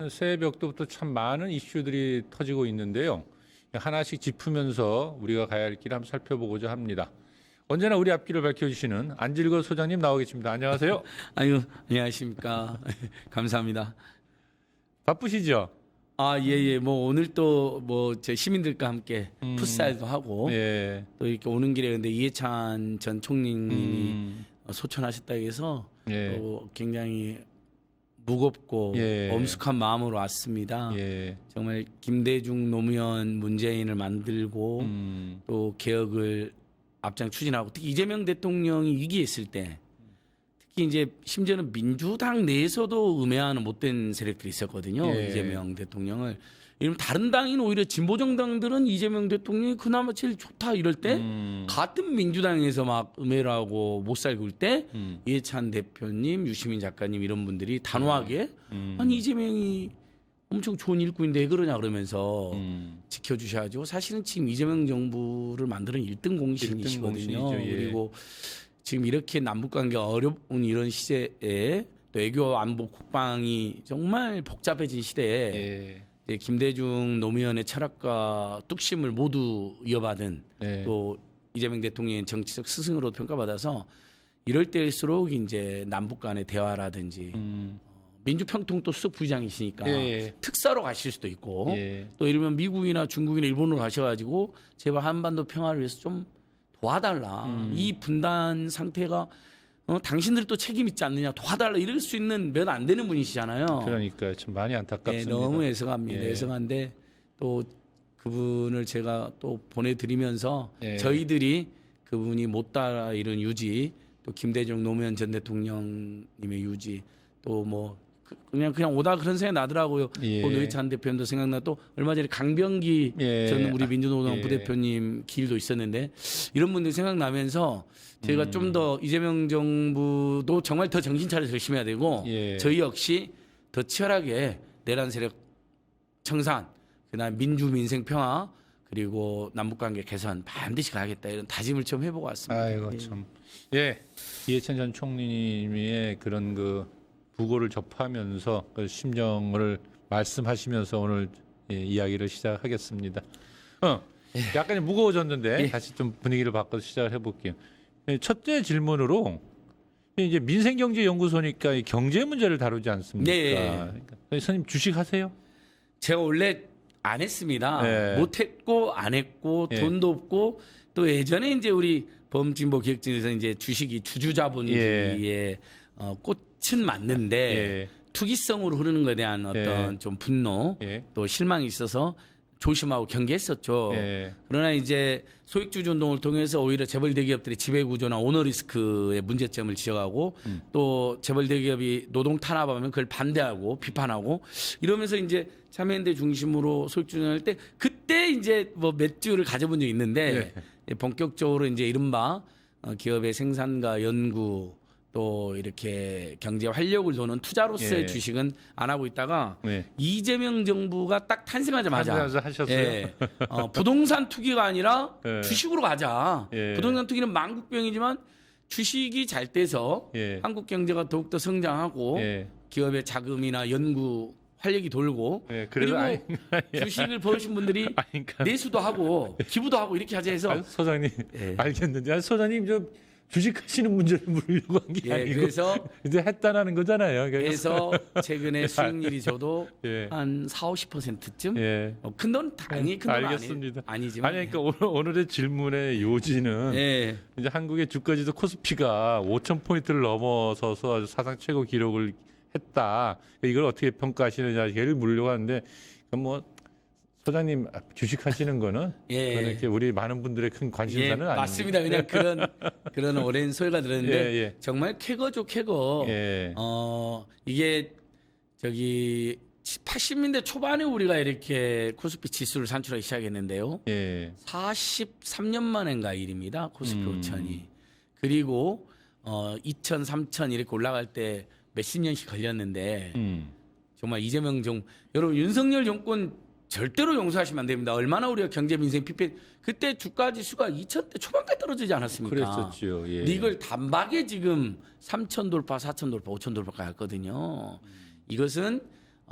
새벽부터 참 많은 이슈들이 터지고 있는데요. 하나씩 짚으면서 우리가 가야 할 길을 한번 살펴보고자 합니다. 언제나 우리 앞길을 밝혀주시는 안질거 소장님 나와 계십니다. 안녕하세요. 아유, 안녕하십니까. 감사합니다. 바쁘시죠? 아, 예. 뭐 오늘 또 뭐 제 시민들과 함께 풋살도 하고 예. 또 이렇게 오는 길에 근데 이해찬 전 총리님이 소천하셨다 해서 예. 또 굉장히 무겁고 예. 엄숙한 마음으로 왔습니다. 예. 정말 김대중 노무현 문재인을 만들고 또 개혁을 앞장 추진하고 특히 이재명 대통령이 위기에 있을 때 특히 이제 심지어는 민주당 내에서도 음해하는 못된 세력들이 있었거든요. 예. 이재명 대통령을. 이러면 다른 당인 오히려 진보 정당들은 이재명 대통령이 그나마 제일 좋다 이럴 때 같은 민주당에서 막 음해를 하고 못 살고 있을 때 이해찬 대표님, 유시민 작가님 이런 분들이 단호하게 아니 이재명이 엄청 좋은 일꾼인데 왜 그러냐 그러면서 지켜주셔야죠. 사실은 지금 이재명 정부를 만드는 1등 공신이시거든요. 공신이죠. 예. 그리고 지금 이렇게 남북관계가 어려운 이런 시대에 또 외교 안보 국방이 정말 복잡해진 시대에 예. 이제 김대중 노무현의 철학과 뚝심을 모두 이어받은 예. 또 이재명 대통령의 정치적 스승으로 평가받아서 이럴 때일수록 이제 남북 간의 대화라든지 민주평통도 수석 부의장이시니까 예. 특사로 가실 수도 있고 예. 또 이러면 미국이나 중국이나 일본으로 가셔가지고 제발 한반도 평화를 위해서 좀 도와달라. 이 분단 상태가 당신들이 또 책임 있지 않느냐 도와달라 이럴 수 있는 몇 안 되는 분이시잖아요. 그러니까 참 많이 안타깝습니다. 네, 너무 애석합니다. 예. 애석한데 또 그분을 제가 또 보내드리면서 예. 저희들이 그분이 못 따라 이룬 유지 또 김대중 노무현 전 대통령님의 유지 또 뭐 그냥 오다 그런 생각이 나더라고요. 예. 노회찬 대표님도 생각나 또 얼마 전에 강병기 예. 전 우리 민주노동 예. 부대표님 길도 있었는데 이런 분들 생각나면서 제가 좀 더 이재명 정부도 정말 더 정신 차려서 열심히 해야 되고 예. 저희 역시 더 치열하게 내란 세력 청산, 그다음 민주 민생 평화 그리고 남북관계 개선 반드시 가야겠다 이런 다짐을 좀 해보고 왔습니다. 아이고 참. 예. 이해찬 전 총리님의 그런 그 부고를 접하면서 그 심정을 말씀하시면서 오늘 이야기를 시작하겠습니다. 약간 무거워졌는데 다시 좀 분위기를 바꿔서 시작을 해볼게요. 첫째 질문으로 이제 민생경제연구소니까 이 경제 문제를 다루지 않습니까? 네. 그러니까 선생님 주식하세요? 제가 원래 안 했습니다. 네. 못했고 안 했고 예. 돈도 없고 또 예전에 이제 우리 범진보 기획진에서 이제 주식이 주주자본주의의 꽃은 맞는데 예. 투기성으로 흐르는 것에 대한 어떤 예. 좀 분노 예. 또 실망이 있어서 조심하고 경계했었죠. 예. 그러나 이제 소액주주 운동을 통해서 오히려 재벌 대기업들의 지배 구조나 오너 리스크의 문제점을 지적하고 또 재벌 대기업이 노동 탄압하면 그걸 반대하고 비판하고 이러면서 이제 참여연대 중심으로 소액주주 할 때 그때 이제 뭐 몇 주를 가져본 적이 있는데 본격적으로 이제 이른바 기업의 생산과 연구 또 이렇게 경제 활력을 도는 투자로서의 예. 주식은 안 하고 있다가 네. 이재명 정부가 딱 탄생하자마자 하셨어요? 예, 부동산 투기가 아니라 예. 주식으로 가자. 예. 부동산 투기는 만국병이지만 주식이 잘 돼서 예. 한국 경제가 더욱더 성장하고 예. 기업의 자금이나 연구 활력이 돌고 예, 그리고 그래도 주식을 버으신 분들이 그러니까 내수도 하고 기부도 하고 이렇게 하자 해서 소장님 예. 알겠는데 소장님 저 주식하시는 문제를 물으려고 한 게 예, 아니고 그래서 이제 했다라는 거잖아요. 그래서 최근에 수익률이 저도 예. 한 4~50%쯤 예. 큰 돈 당연히 큰 돈 알겠습니다. 아니지만 아니 그러니까 오늘의 질문의 요지는 예. 이제 한국의 주가지수 코스피가 5,000포인트를 넘어서서 아주 사상 최고 기록을 했다. 이걸 어떻게 평가하시느냐를 물으려고 하는데 뭐 소장님 주식하시는 거는 예. 그렇게 우리 많은 분들의 큰 관심사는 아닙니다. 맞습니다. 그냥 그런 오랜 소리가 들었는데 예, 예. 정말 쾌거죠, 쾌거. 예. 이게 저기 80년대 초반에 우리가 이렇게 코스피 지수를 산출하기 시작했는데요. 예. 43년 만인가 일입니다. 코스피 5천이. 그리고 2천, 3천 이렇게 올라갈 때 몇십 년씩 걸렸는데 정말 이재명 정부 여러분 윤석열 정권 절대로 용서하시면 안 됩니다. 얼마나 우리가 경제 민생 피폐 그때 주가 지수가 2,000대 초반까지 떨어지지 않았습니까? 그랬었죠. 예. 이걸 단박에 지금 3,000 돌파, 4,000 돌파, 5,000 돌파까지 했거든요. 이것은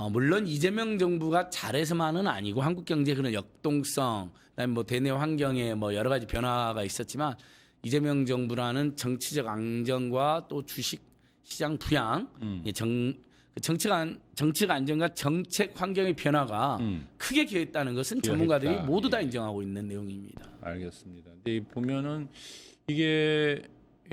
물론 이재명 정부가 잘해서만은 아니고 한국 경제 그런 역동성, 그다음에 뭐 대내 환경에 뭐 여러 가지 변화가 있었지만 이재명 정부라는 정치적 안정과 또 주식 시장 부양, 정치적 안정과 정책 환경의 변화가 크게 기여했다는 것은 전문가들이 기여했다. 모두 다 인정하고 있는 내용입니다. 알겠습니다. 근데 보면은 이게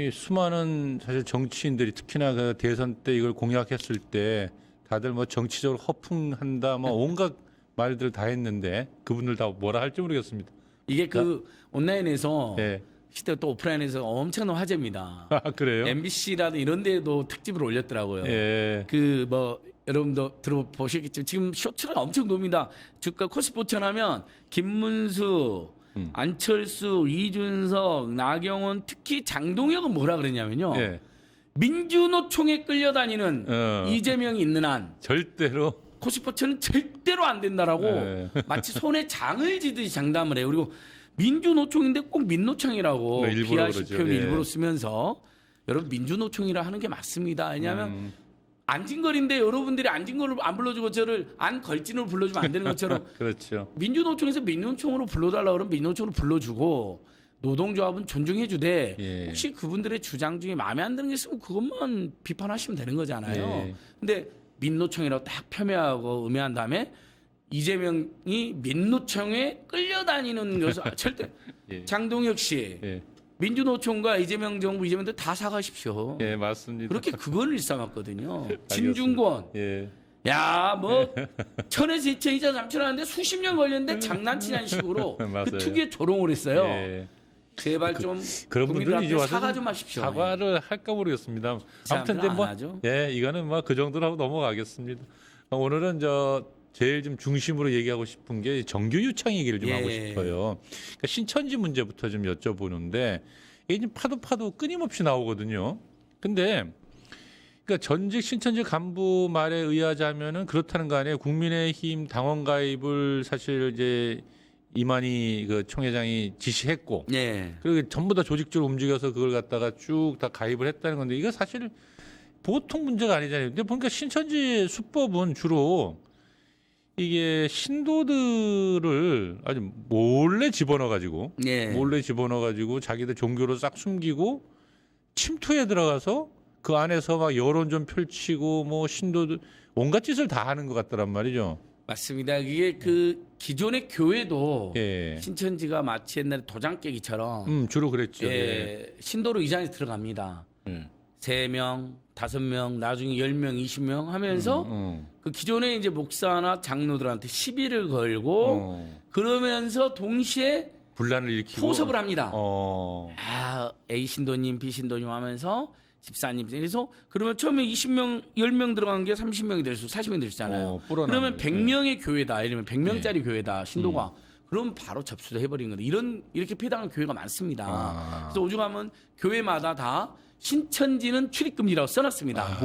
이 수많은 사실 정치인들이 특히나 그 대선 때 이걸 공약했을 때 다들 뭐 정치적으로 허풍한다, 뭐 온갖 말들 다 했는데 그분들 다 뭐라 할지 모르겠습니다. 이게 그 온라인에서 예. 시대 또 오프라인에서 엄청난 화제입니다. 아, 그래요? MBC라든 이런 데도 특집을 올렸더라고요. 예. 그 뭐 여러분도 들어보셨겠지만 지금 쇼츠가 엄청 돕니다. 주가 코스포천하면 김문수, 안철수, 이준석, 나경원, 특히 장동혁은 뭐라 그랬냐면요. 예. 민주노총에 끌려다니는 이재명이 있는 한 절대로 코스포천은 절대로 안 된다라고 예. 마치 손에 장을 지듯이 장담을 해요. 그리고 민주노총인데 꼭 민노총이라고 네, 일부러 비하식 그러죠. 표현을 예. 일부러 쓰면서 여러분 민주노총이라 하는 게 맞습니다. 왜냐하면 안진걸인데 여러분들이 안진걸을 안 불러주고 저를 안걸진으로 불러주면 안 되는 것처럼 그렇죠. 민주노총에서 민노총으로 불러달라 그러면 민노총으로 불러주고 노동조합은 존중해주되 예. 혹시 그분들의 주장 중에 마음에 안 드는 게 있으면 그것만 비판하시면 되는 거잖아요. 예. 근데 민노총이라고 딱 폄훼하고 음해한 다음에 이재명이 민노총에 끌려다니는 것을 절대 예. 장동혁 씨 예. 민주노총과 이재명 정부 이재명들 다 사과하십시오. 예, 맞습니다. 그렇게 그걸 일삼았거든요. 진중권 예. 야, 뭐 천에서 이천이자 삼천하는데 수십 년 걸렸는데 장난치는 식으로 맞아요. 그 특유의 조롱을 했어요. 예. 제발 좀 그런 분들이 국민들 이제 앞에 와서 사과 좀 하십시오. 사과를 할까 모르겠습니다. 아무튼 이제 안 뭐 하죠. 예, 이거는 뭐 그 정도로 하고 넘어가겠습니다. 오늘은 제일 좀 중심으로 얘기하고 싶은 게 정규 유창 얘기를 좀 예. 하고 싶어요. 그러니까 신천지 문제부터 좀 여쭤보는데 이게 지금 파도 끊임없이 나오거든요. 근데 그러니까 전직 신천지 간부 말에 의하자면은 그렇다는 거 아니에요. 국민의힘 당원 가입을 사실 이제 이만희 그 총회장이 지시했고 예. 그리고 전부 다 조직적으로 움직여서 그걸 갖다가 쭉 다 가입을 했다는 건데 이거 사실 보통 문제가 아니잖아요. 근데 보니까 신천지 수법은 주로 이게 신도들을 아주 몰래 집어넣어가지고 예. 몰래 집어넣어가지고 자기들 종교를 싹 숨기고 침투에 들어가서 그 안에서 막 여론 좀 펼치고 뭐 신도들 온갖 짓을 다 하는 것 같더란 말이죠. 맞습니다. 이게 그 기존의 교회도 예. 신천지가 마치 옛날에 도장 깨기처럼 주로 그랬죠. 예, 신도로 이장이 들어갑니다. 예. 3명, 5명, 나중에 10명, 20명 하면서 그 기존의 이제 목사나 장로들한테 시비를 걸고 그러면서 동시에 분란을 일으키고 포섭을 합니다. 어. 아, A 신도님, B 신도님 하면서 집사님. 그래서 그러면 처음에 20명, 10명 들어간 게 30명이 될 수, 40명이 될 수 있잖아요. 불어나는 그러면 거죠. 100명의 교회다. 예를 들면 100명짜리 교회다. 신도가. 그럼 바로 접수도 해버리는 건데 이렇게 피해당하는 교회가 많습니다. 그래서 오죽하면 교회마다 다 신천지는 출입금지라고 써놨습니다.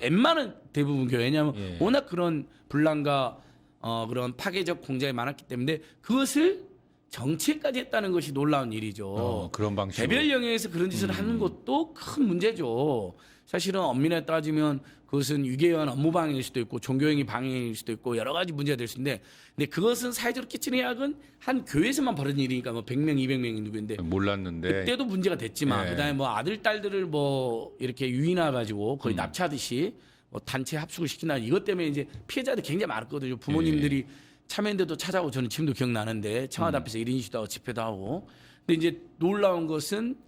웬만한 대부분 교회. 왜냐하면 워낙 그런 분란과 그런 파괴적 공작이 많았기 때문에 그것을 정치에까지 했다는 것이 놀라운 일이죠. 그런 방식으로. 개별 영역에서 그런 짓을 하는 것도 큰 문제죠. 사실은 엄밀히 따지면 그것은 유계현 업무방해일 수도 있고 종교행위 방해일 수도 있고 여러 가지 문제가 될 수 있는데 근데 그것은 사회적으로 끼치는 해악은 한 교회에서만 벌어진 일이니까 뭐 100명, 200명이 누구인데 몰랐는데 그때도 문제가 됐지만 네. 그다음에 뭐 아들 딸들을 뭐 이렇게 유인해 가지고 거의 납치하듯이 뭐 단체 합숙을 시키나 이것 때문에 이제 피해자들 굉장히 많았거든요. 부모님들이 참여연대도 찾아오고 저는 지금도 기억나는데 청와대 앞에서 1인 시도 하고 집회도 하고 근데 이제 놀라운 것은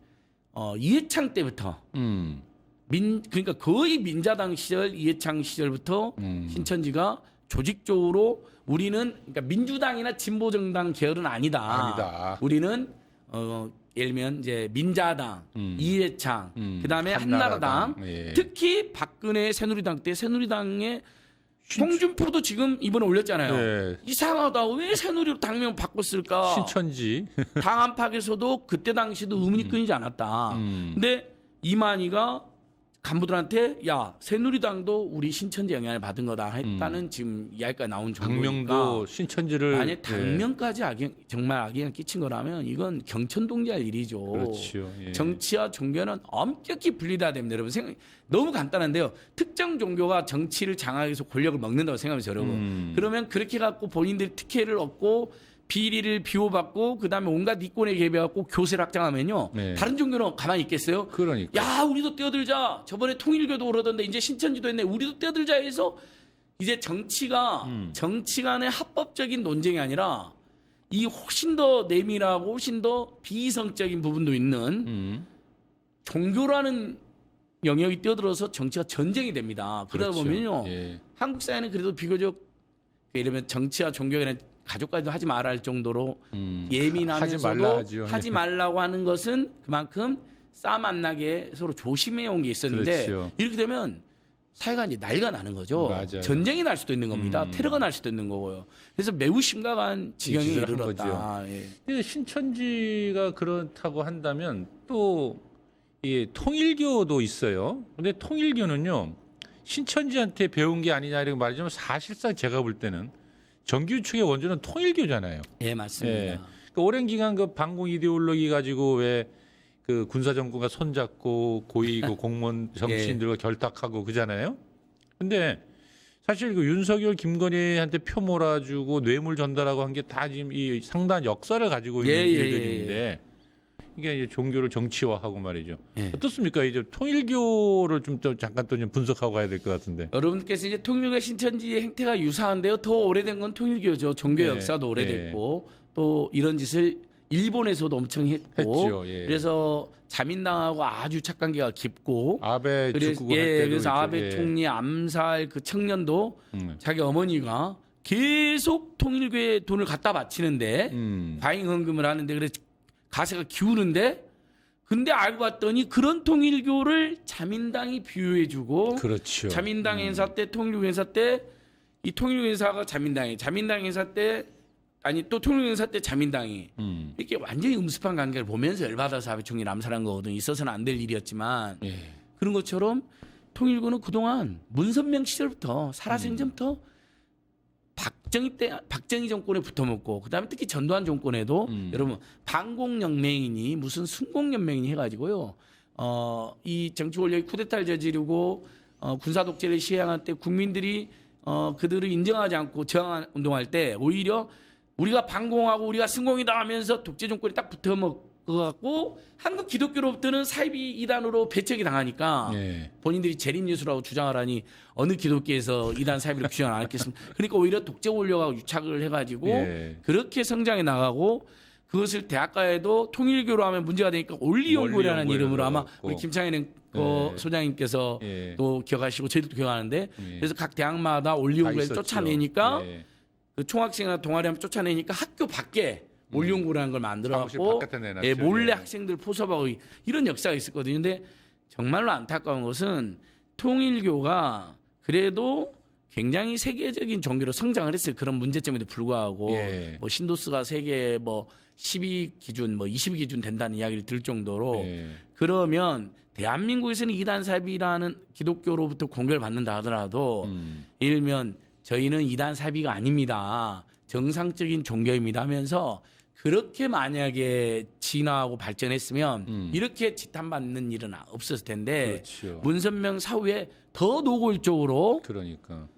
이해창 때부터 그러니까 거의 민자당 시절 이해창 시절부터 신천지가 조직적으로 우리는 그러니까 민주당이나 진보정당 계열은 아니다. 우리는 예를 들면 이제 민자당, 이해창, 그다음에 한나라당, 예. 특히 박근혜 새누리당 때 새누리당의 홍준표도 지금 이번에 올렸잖아요. 예. 이상하다. 왜 새누리로 당명 바꿨을까? 신천지 당 안팎에서도 그때 당시도 의문이 끊이지 않았다. 근데 이만희가 간부들한테 야 새누리당도 우리 신천지 영향을 받은 거다 했다는 지금 이야기가 나온 정도니까 당명도 신천지를 만약 당명까지 정말 악영향 끼친 거라면 이건 경천동지할 일이죠. 그렇죠. 예. 정치와 종교는 엄격히 분리돼야 됩니다. 여러분 너무 간단한데요. 특정 종교가 정치를 장악해서 해서 권력을 먹는다고 생각하면서 여러분. 그러면 그렇게 갖고 본인들이 특혜를 얻고 비리를 비호받고 그다음에 온갖 이권에 개입해갖고 교세를 확장하면요. 네. 다른 종교는 가만히 있겠어요? 그러니까. 야 우리도 뛰어들자. 저번에 통일교도 그러던데 이제 신천지도 했네. 우리도 뛰어들자 해서 이제 정치가 정치 간의 합법적인 논쟁이 아니라 이 훨씬 더 내밀하고 훨씬 더 비이성적인 부분도 있는 종교라는 영역이 뛰어들어서 정치가 전쟁이 됩니다. 그러다 그렇죠. 보면요. 예. 한국 사회는 그래도 비교적 이러면 정치와 종교에 대한 가족까지도 하지 말아야 할 정도로 예민하면서도 하지 말라고 하는 것은 그만큼 싸움 안 나게 서로 조심해 온 게 있었는데 그렇죠. 이렇게 되면 사회가 이제 난리가 나는 거죠. 맞아요. 전쟁이 날 수도 있는 겁니다. 테러가 날 수도 있는 거고요. 그래서 매우 심각한 지경에 짓을 한 이르렀다. 예. 근데 신천지가 그렇다고 한다면 또 이 통일교도 있어요. 근데 통일교는요 신천지한테 배운 게 아니냐 이렇게 말하지만 사실상 제가 볼 때는 정규 측의 원조는 통일교잖아요. 예, 맞습니다. 예. 그러니까 오랜 기간 그 반공 이데올로기 가지고 왜 그 군사 정권과 손잡고 고위 그 공무원 정치인들과 결탁하고 그잖아요. 근데 사실 그 윤석열 김건희한테 표 몰아주고 뇌물 전달하고 한 게 다 지금 이 상당한 역사를 가지고 있는 일들인데 이게 이제 종교를 정치화하고 말이죠. 예. 어떻습니까? 이제 통일교를 좀 잠깐 또 좀 분석하고 가야 될 것 같은데. 여러분께서 이제 통일교 신천지의 행태가 유사한데요. 더 오래된 건 통일교죠. 종교 네. 역사도 오래됐고 또 이런 짓을 일본에서도 엄청 했고 했죠. 예. 그래서 자민당하고 아주 착관계가 깊고 아베 죽고 할 때도 그래서 아베 예. 총리 암살 그 청년도 자기 어머니가 계속 통일교에 돈을 갖다 바치는데 과잉 헌금을 하는데 그래서 가세가 기우는데 근데 알고 봤더니 그런 통일교를 자민당이 비유해주고 그렇죠. 자민당 행사 때 통일교 행사 때 이 통일교 행사가 자민당 행사 때 아니 또 통일교 행사 때 자민당이 이렇게 완전히 음습한 관계를 보면서 열받아서 아베 총리 암살한 거거든요. 있어서는 안 될 일이었지만 예. 그런 것처럼 통일교는 그동안 문선명 시절부터 살아생전부터 박정희 정권에 붙어먹고 그다음에 특히 전두환 정권에도 여러분 반공연맹이니 무슨 순공연맹이니 해가지고요. 이 정치 권력이 쿠데타를 저지르고 군사 독재를 시행할 때 국민들이 그들을 인정하지 않고 저항 운동할 때 오히려 우리가 반공하고 우리가 승공이다 하면서 독재 정권이 딱 붙어먹고 한국 기독교로부터는 사이비 이단으로 배척이 당하니까 예. 본인들이 재림예수라고 주장하라니 어느 기독교에서 이단 사이비를 규정 안 했겠습니까? 그러니까 오히려 독재 권력하고 유착을 해가지고 예. 그렇게 성장해 나가고 그것을 대학가에도 통일교로 하면 문제가 되니까 원리연구회라는 원리연구회를 이름으로 아마 넣었고. 우리 김창현 예. 소장님께서 예. 또 기억하시고 저희도 기억하는데 예. 그래서 각 대학마다 원리연구회를 다 있었죠. 쫓아내니까 예. 그 총학생이나 동아리하면 쫓아내니까 학교 밖에 원리연구라는 걸 만들어갖고 사무실 바깥에 내놨죠. 예, 몰래 예. 학생들 포섭하고 이런 역사가 있었거든요. 근데 정말로 안타까운 것은 통일교가 그래도 굉장히 세계적인 종교로 성장을 했어요. 그런 문제점에도 불구하고 예. 뭐 신도수가 세계 뭐 10위 기준 뭐 20위 기준 된다는 이야기를 들 정도로 예. 그러면 대한민국에서는 이단 사비라는 기독교로부터 공격을 받는다 하더라도 일면 저희는 이단 사비가 아닙니다. 정상적인 종교입니다 하면서 그렇게 만약에 진화하고 발전했으면 이렇게 지탄받는 일은 없었을 텐데 그렇죠. 문선명 사후에 더 노골적으로 그러니까.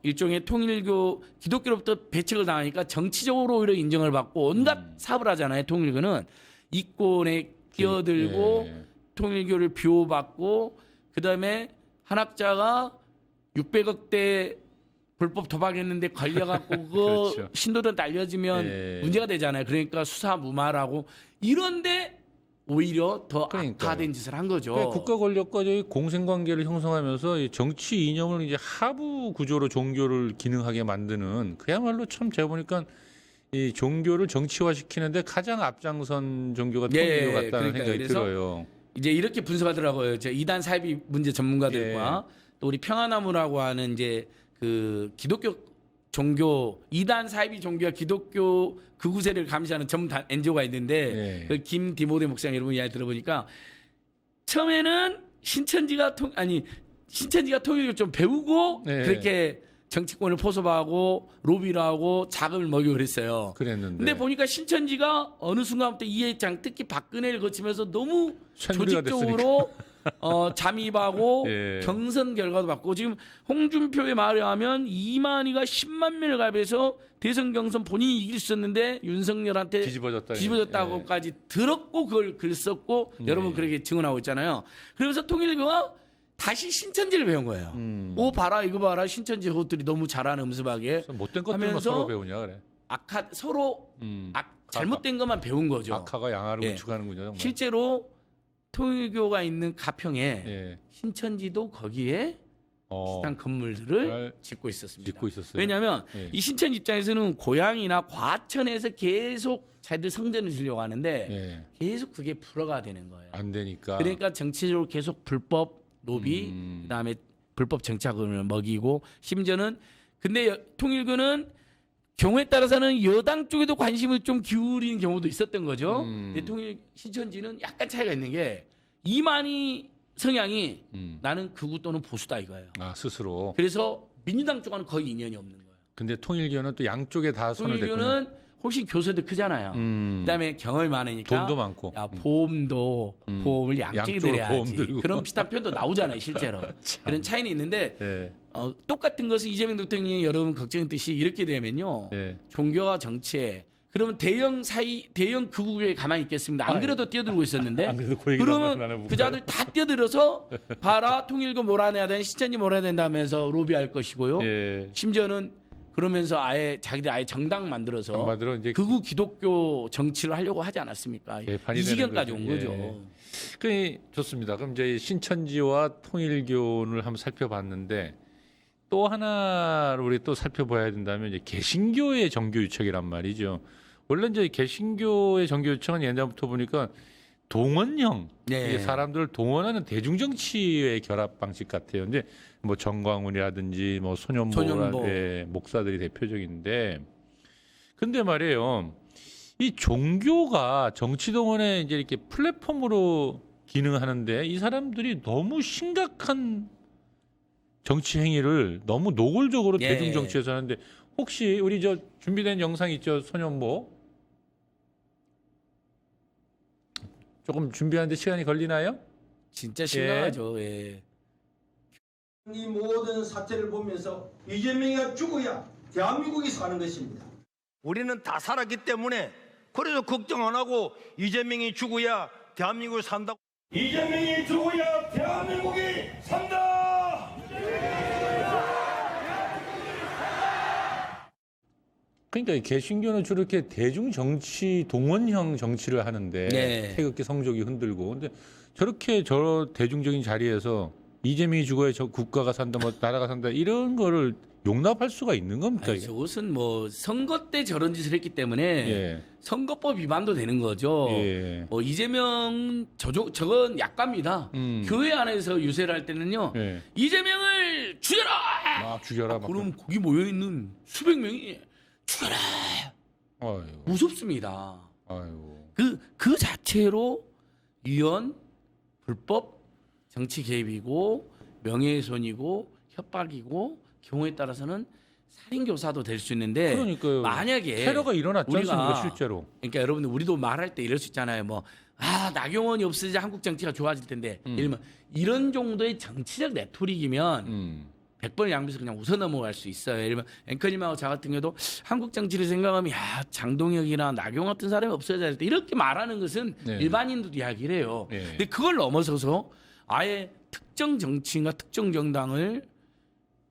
일종의 통일교 기독교로부터 배척을 당하니까 정치적으로 오히려 인정을 받고 온갖 사업을 하잖아요. 통일교는 이권에 끼어들고 예. 통일교를 비호받고 그다음에 한 학자가 600억대 불법 도박했는데 걸려갖고 그거 그렇죠. 신도들한테 알려지면 예. 문제가 되잖아요. 그러니까 수사 무마라고 이런데 오히려 더 그러니까요. 악화된 짓을 한 거죠. 그러니까 국가 권력과 저희 공생관계를 형성하면서 이 정치 이념을 이제 하부 구조로 종교를 기능하게 만드는 그야말로 참 제가 보니까 이 종교를 정치화시키는데 가장 앞장선 종교가 예, 통일교 같다는 그러니까요. 생각이 그래서 들어요. 이제 이렇게 분석하더라고요. 저 이단 사이비 문제 전문가들과 예. 또 우리 평화나무라고 하는 이제 그 기독교 종교 이단 사이비 종교와 기독교 극우세를 감시하는 전문 NGO가 있는데 예. 그 김디모데 목사님 여러분 이야기 들어보니까 처음에는 신천지가 통일교 좀 배우고 네. 그렇게 정치권을 포섭하고 로비를 하고 자금을 먹이고 그랬어요. 그랬는데. 근데 보니까 신천지가 어느 순간부터 이해장 특히 박근혜를 거치면서 너무 쇳놀이가 조직적으로 잠입하고 예. 경선 결과도 받고 지금 홍준표의 말에 하면 이만희가 10만 명을 가입해서 대선 경선 본인이 이길 수 있었는데 윤석열한테 뒤집어졌다고까지 들었고 그걸 글 썼고 여러분 그렇게 증언하고 있잖아요. 그러면서 통일교가 다시 신천지를 배운 거예요. 오 봐라 이거 봐라 신천지 그것들이 너무 잘하는 음습하게 못된 것들만 하면서 서로 배우냐 그래. 서로 잘못된 것만 배운 거죠. 악화가 양화를 예. 우측하는군요. 정말. 실제로 통일교가 있는 가평에 예. 신천지도 거기에 비슷한 건물들을 잘 짓고 있었습니다. 짓고 있었어요. 왜냐하면 예. 이 신천 입장에서는 고향이나 과천에서 계속 자기들 성전을 지려고 하는데 예. 계속 그게 불어가 되는 거예요. 안 되니까. 그러니까 정치적으로 계속 불법 로비, 그다음에 불법 정착을 먹이고 심지어는 근데 통일교는 경우에 따라서는 여당 쪽에도 관심을 좀 기울이는 경우도 있었던 거죠. 근데 신천지는 약간 차이가 있는 게 이만희 성향이 나는 극우 또는 보수다 이거예요. 아 스스로. 그래서 민주당 쪽과는 거의 인연이 없는 거예요. 근데 통일교는 또 양쪽에 다 손을 댔군요. 통일교는 훨씬 교세도 크잖아요. 그다음에 경험이 많으니까 돈도 많고. 야, 보험을 양쪽에 양쪽으로 들여야지. 보험 들고. 그런 비슷한 표현도 나오잖아요, 실제로. 그런 차이는 있는데 예. 똑같은 것은 이재명 대통령이 여러분 걱정했듯이 이렇게 되면요. 예. 종교와 정치에 그러면 대형 극우에 가만히 있겠습니다. 안 그래도 뛰어들고 있었는데 안 그래도 그 얘기를 한번 그러면 해볼까요? 그 자들 다 뛰어들어서 봐라 통일교 몰아내야 되는 신천지 몰아내야 된다면서 로비할 것이고요. 예. 심지어는 그러면서 자기들 아예 정당 만들어서 한마디로 이제 극우 기독교 정치를 하려고 하지 않았습니까? 개판이 이 되는 지경까지 거죠. 온 거죠. 예. 그 좋습니다. 그럼 이제 신천지와 통일교를 한번 살펴봤는데 또 하나 우리 또 살펴봐야 된다면 이제 개신교의 정교 유착이란 말이죠. 원래 이제 개신교의 정교 유착은 옛날부터 보니까 동원형 네. 이게 사람들을 동원하는 대중정치의 결합 방식 같아요. 이제 뭐 정광훈이라든지 뭐 소년보. 예, 목사들이 대표적인데, 근데 말이에요. 이 종교가 정치 동원에 이제 이렇게 플랫폼으로 기능하는데 이 사람들이 너무 심각한 정치 행위를 너무 노골적으로 예. 대중 정치에서 하는데 혹시 우리 저 준비된 영상 있죠? 소년보 조금 준비하는데 시간이 걸리나요? 진짜 심각하죠. 예. 이 모든 사태를 보면서 이재명이가 죽어야 대한민국이 사는 것입니다. 우리는 다 살았기 때문에 그래서 걱정 안 하고 이재명이 죽어야 대한민국을 산다고. 이재명이 죽어야 대한민국이 산다. 그러니까 이 개신교는 주로 이렇게 대중 정치 동원형 정치를 하는데 네. 태극기 성적이 흔들고 근데 저렇게 저 대중적인 자리에서 이재명이 죽어야 저 국가가 산다 뭐 나라가 산다 이런 거를 용납할 수가 있는 겁니까? 아니, 이게? 저것은 뭐 선거 때 저런 짓을 했기 때문에 예. 선거법 위반도 되는 거죠. 예. 이재명 저건 약갑니다. 교회 안에서 유세를 할 때는요. 예. 이재명을 죽여라. 막 죽여라. 막 그럼 거기 모여 있는 수백 명이 죽여라. 아유, 무섭습니다. 아유. 그 자체로 위헌, 불법, 정치 개입이고 명예훼손이고 협박이고 경우에 따라서는 살인 교사도 될 수 있는데 그러니까요. 만약에 테러가 일어났지 우리가- 않습니까 실제로? 그러니까 여러분들 우리도 말할 때 이럴 수 있잖아요. 나경원이 없어져야 한국 정치가 좋아질 텐데 예를 들면 이런 정도의 정치적 레토릭이면 100번 양비서 그냥 웃어 넘어갈 수 있어요. 예를 들면 앵커님하고 저 같은 경우도 한국 정치를 생각하면 장동혁이나 나경원 같은 사람이 없어져야 될 때 이렇게 말하는 것은 네. 일반인도 이야기를 해요. 네. 근데 그걸 넘어서서 아예 특정 정치인과 특정 정당을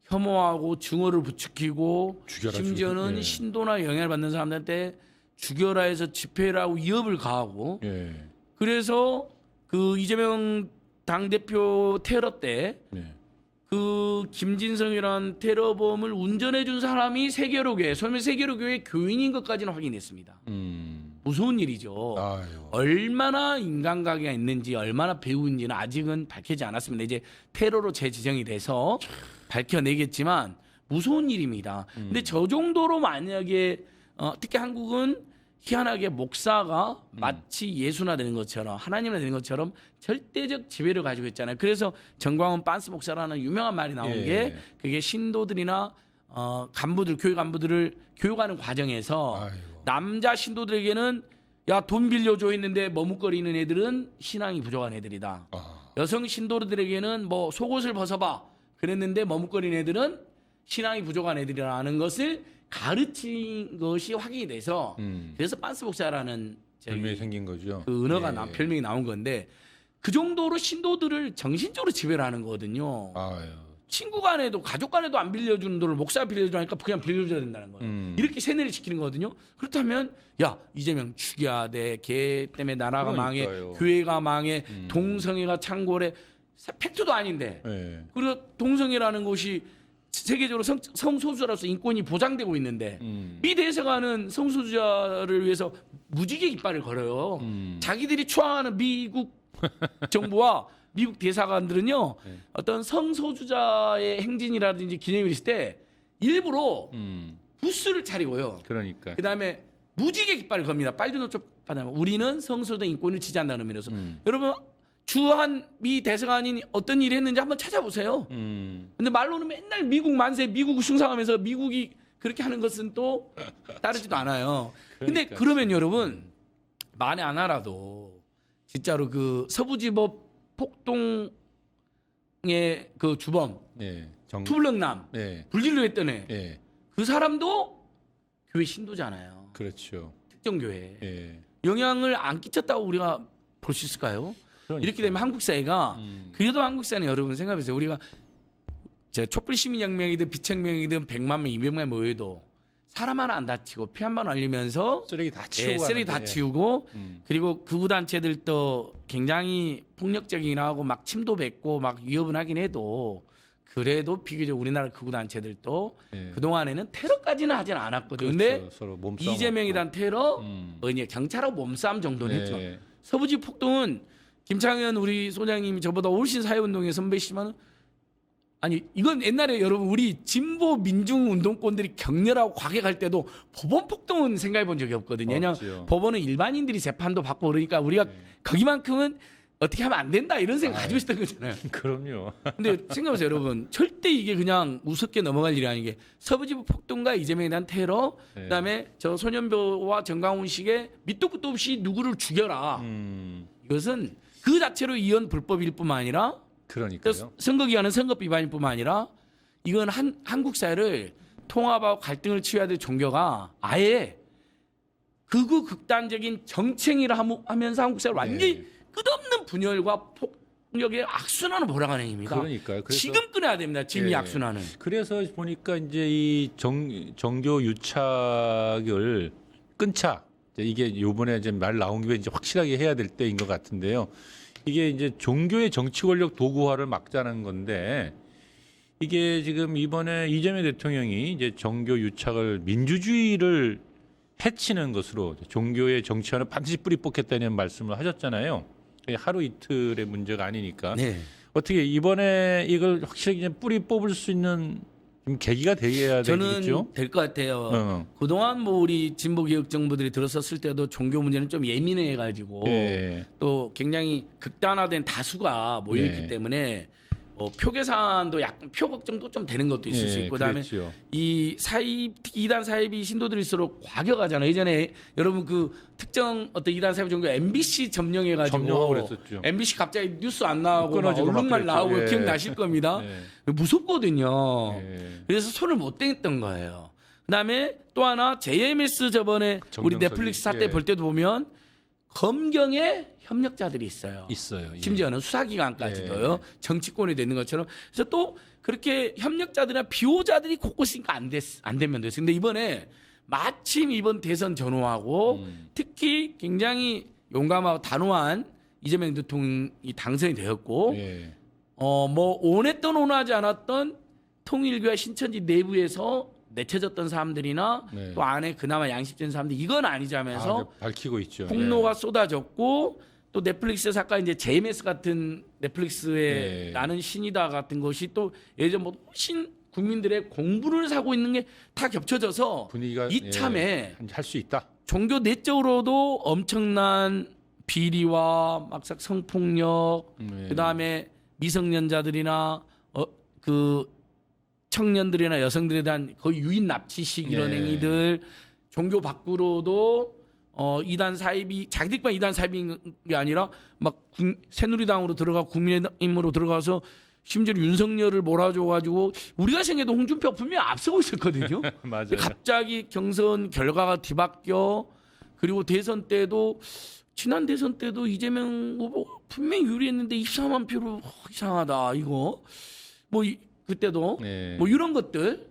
혐오하고 증오를 부추기고 죽여라, 심지어는 죽여. 예. 신도나 영향을 받는 사람들한테 죽여라 해서 집회를 하고 위협을 가하고 예. 그래서 그 이재명 당대표 테러 때 그 네. 김진성이라는 테러범을 운전해 준 사람이 세계로교회, 소면 세계로교회 교인인 것까지는 확인했습니다. 무서운 일이죠. 아유. 얼마나 인간관계가 있는지 얼마나 배우인지는 아직은 밝히지 않았습니다. 이제 테러로 재지정이 돼서 밝혀내겠지만 무서운 일입니다. 근데 저 정도로 만약에 특히 한국은 희한하게 목사가 마치 예수나 되는 것처럼 하나님이나 되는 것처럼 절대적 지배를 가지고 있잖아요. 그래서 정광훈 빤스 목사라는 유명한 말이 나온 예. 게 그게 신도들이나 간부들 교회 간부들을 교육하는 과정에서 아이고. 남자 신도들에게는 야 돈 빌려줘 했는데 머뭇거리는 애들은 신앙이 부족한 애들이다. 여성 신도들에게는 뭐 속옷을 벗어봐 그랬는데 머뭇거리는 애들은 신앙이 부족한 애들이라는 것을 가르친 것이 확인이 돼서 그래서 빤스 목사라는 별명이 생긴 거죠. 그 은어가 예. 별명이 나온 건데 그 정도로 신도들을 정신적으로 지배를 하는 거거든요. 아유. 친구 간에도 가족 간에도 안 빌려주는 돈을 목사가 빌려주니까 그냥 빌려줘야 된다는 거예요. 이렇게 세뇌를 시키는 거거든요. 그렇다면 야 이재명 죽여야 돼. 걔 때문에 나라가 그러니까요. 망해. 교회가 망해. 동성애가 창궐해. 팩트도 아닌데. 예. 그리고 동성애라는 것이 세계적으로 성소수자로서 인권이 보장되고 있는데 미 대사관은 성소수자를 위해서 무지개 깃발을 걸어요. 자기들이 추앙하는 미국 정부와 미국 대사관들은요 어떤 성소수자의 행진이라든지 기념일 있을 때 일부러 부스를 차리고요. 그러니까. 그다음에 무지개 깃발을 겁니다. 빨리 노초 받아면 우리는 성소수자 인권을 지지한다는 의미로서 여러분 주한 미 대사관이 어떤 일을 했는지 한번 찾아보세요. 근데 말로는 맨날 미국 만세, 미국 숭상하면서 미국이 그렇게 하는 것은 또 따르지도 않아요. 근데 그러니까. 그러면 여러분 만에 하나라도 진짜로 그 서부지법 폭동의 그 주범 예. 투블럭남 예. 불길로 했던 애. 예. 그 사람도 교회 신도잖아요. 그렇죠. 특정 교회. 예. 영향을 안 끼쳤다고 우리가 볼 수 있을까요? 그러니까. 이렇게 되면 한국 사회가 그래도 한국 사회는 여러분 생각해보세요. 우리가 촛불 시민혁명이든 비혁명이든 100만 명, 200만 명 모여도 사람 하나 안 다치고 피 한 번 흘리면서 쓰레기 다 치우고 쓰레기 다 가는데. 치우고 그리고 극우 단체들도 굉장히 폭력적이긴 하고 막 침도 뱉고 막 위협은 하긴 해도 그래도 비교적 우리나라 극우 단체들도 예. 그동안에는 테러까지는 하진 않았거든요. 근데 그렇죠. 서로 몸싸움. 이재명이란 테러 뭐냐 경찰하고 몸싸움 정도는 예. 했죠. 서부지 폭동은 김창현 우리 소장님이 저보다 훨씬 사회운동의 선배시지만 아니 이건 옛날에 여러분 우리 진보 민중운동권들이 격렬하고 과격할 때도 법원 폭동은 생각해 본 적이 없거든요. 왜냐하면 없지요. 법원은 일반인들이 재판도 받고 그러니까 우리가 거기만큼은 어떻게 하면 안 된다 이런 생각 가지고 있었던 거잖아요. 그럼요. 근데 생각해보세요 여러분 절대 이게 그냥 우습게 넘어갈 일이 아닌 게 서부지부 폭동과 이재명에 대한 테러 네. 그다음에 저 손현보와 정강훈 씨의 밑도 끝도 없이 누구를 죽여라 이것은 그 자체로 이혼 불법일 뿐만 아니라 그러니까요. 선거기간은 선거 위반일 뿐만 아니라 이건 한국 사회를 통합하고 갈등을 치유해야 될 종교가 아예 극우 극단적인 정책이라 하면서 한국 사회를 완전히 네. 끝없는 분열과 폭력의 악순환을 몰아가는 행위입니다. 그러니까요. 그래서 지금 끊어야 됩니다. 지금 이 예. 악순환은. 그래서 보니까 이제 이 정교 유착을 끊자. 이게 요번에 이제 말 나온 김에 이제 확실하게 해야 될 때인 것 같은데요. 이게 이제 종교의 정치 권력 도구화를 막자는 건데 이게 지금 이번에 이재명 대통령이 이제 정교 유착을 민주주의를 해치는 것으로 종교의 정치화는 반드시 뿌리 뽑겠다는 말씀을 하셨잖아요. 하루 이틀의 문제가 아니니까. 네. 어떻게 이번에 이걸 확실하게 이제 뿌리 뽑을 수 있는 좀 계기가 되어야 되겠죠? 저는 될 것 같아요. 그동안 뭐 우리 진보 개혁 정부들이 들어섰을 때도 종교 문제는 좀 예민해 가지고 예. 또 굉장히 극단화된 다수가 모여 있기 예. 때문에 표 계산도 약간 표 걱정도 좀 되는 것도 있을 수 있고 그다음에 그랬죠. 이 이단 사입이 신도들일수록 과격하잖아요. 예전에 여러분 그 특정 어떤 이단 사입 종교 MBC 점령해가지고 점령하고 그랬었죠. MBC 갑자기 뉴스 안 나오고 막 끊어지고 막 얼룩말 그랬죠. 나오고 예. 기억나실 겁니다. 무섭거든요. 예. 그래서 손을 못 댔던 거예요. 그다음에 또 하나 JMS 저번에 우리 정명석이, 넷플릭스 사태 예. 볼 때도 보면 검경에 협력자들이 있어요. 있어요. 예. 심지어는 수사기관까지도요. 정치권이 되는 것처럼. 그래서 또 그렇게 협력자들이나 비호자들이 곳곳에 있으니까 안 되면 됐어요. 근데 이번에 마침 이번 대선 전후하고 특히 굉장히 용감하고 단호한 이재명 대통령이 당선이 되었고 예. 뭐 원했던 원하지 않았던 통일교와 신천지 내부에서 내쳐졌던 사람들이나 네. 또 안에 그나마 양심적인 사람들 이건 아니자면서 네, 밝히고 있죠. 폭로가 쏟아졌고 또 넷플릭스 아까 이제 JMS 같은 넷플릭스의 네. 나는 신이다 같은 것이 또 예전 뭐 훨씬 국민들의 공분을 사고 있는 게 다 겹쳐져서 분위기가 이참에 할 수 있다. 종교 내적으로도 엄청난 비리와 막상 성폭력, 그다음에 미성년자들이나 그 청년들이나 여성들에 대한 거의 유인 납치식 이런 행위들, 종교 밖으로도 이단 사입이 자기들만 이단 사입인 게 아니라 막 새누리당으로 들어가 국민의힘으로 들어가서 심지어 윤석열을 몰아줘가지고 우리가 생각해도 홍준표 분명히 앞서고 있었거든요. 맞아요. 갑자기 경선 결과가 뒤바뀌어. 그리고 대선 때도 지난 대선 때도 이재명 후보 분명히 유리했는데 24만 표로 이상하다 이거 뭐 그때도 뭐 이런 것들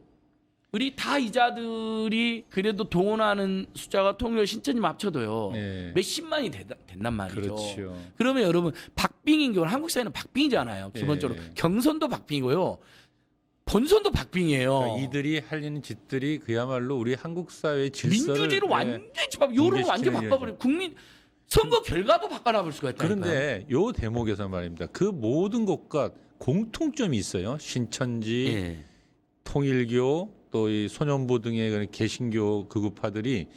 우리 다 이자들이 그래도 동원하는 숫자가 통일교 신천지 합쳐도요 몇십만이 된단 말이죠. 그렇죠. 그러면 여러분 박빙인 경우 한국 사회는 박빙이잖아요. 기본적으로 경선도 박빙이고요. 본선도 박빙이에요. 그러니까 이들이 하려는 짓들이 그야말로 우리 한국 사회의 질서를 민주주의를 완전히 여론 완전 바꿔버려. 국민 선거 결과도 바꿔놔볼 수가 있다. 그런데 요 대목에서 말입니다. 그 모든 것과 공통점이 있어요. 신천지, 통일교, 또 이 소년부 등의 그런 개신교 극우파들이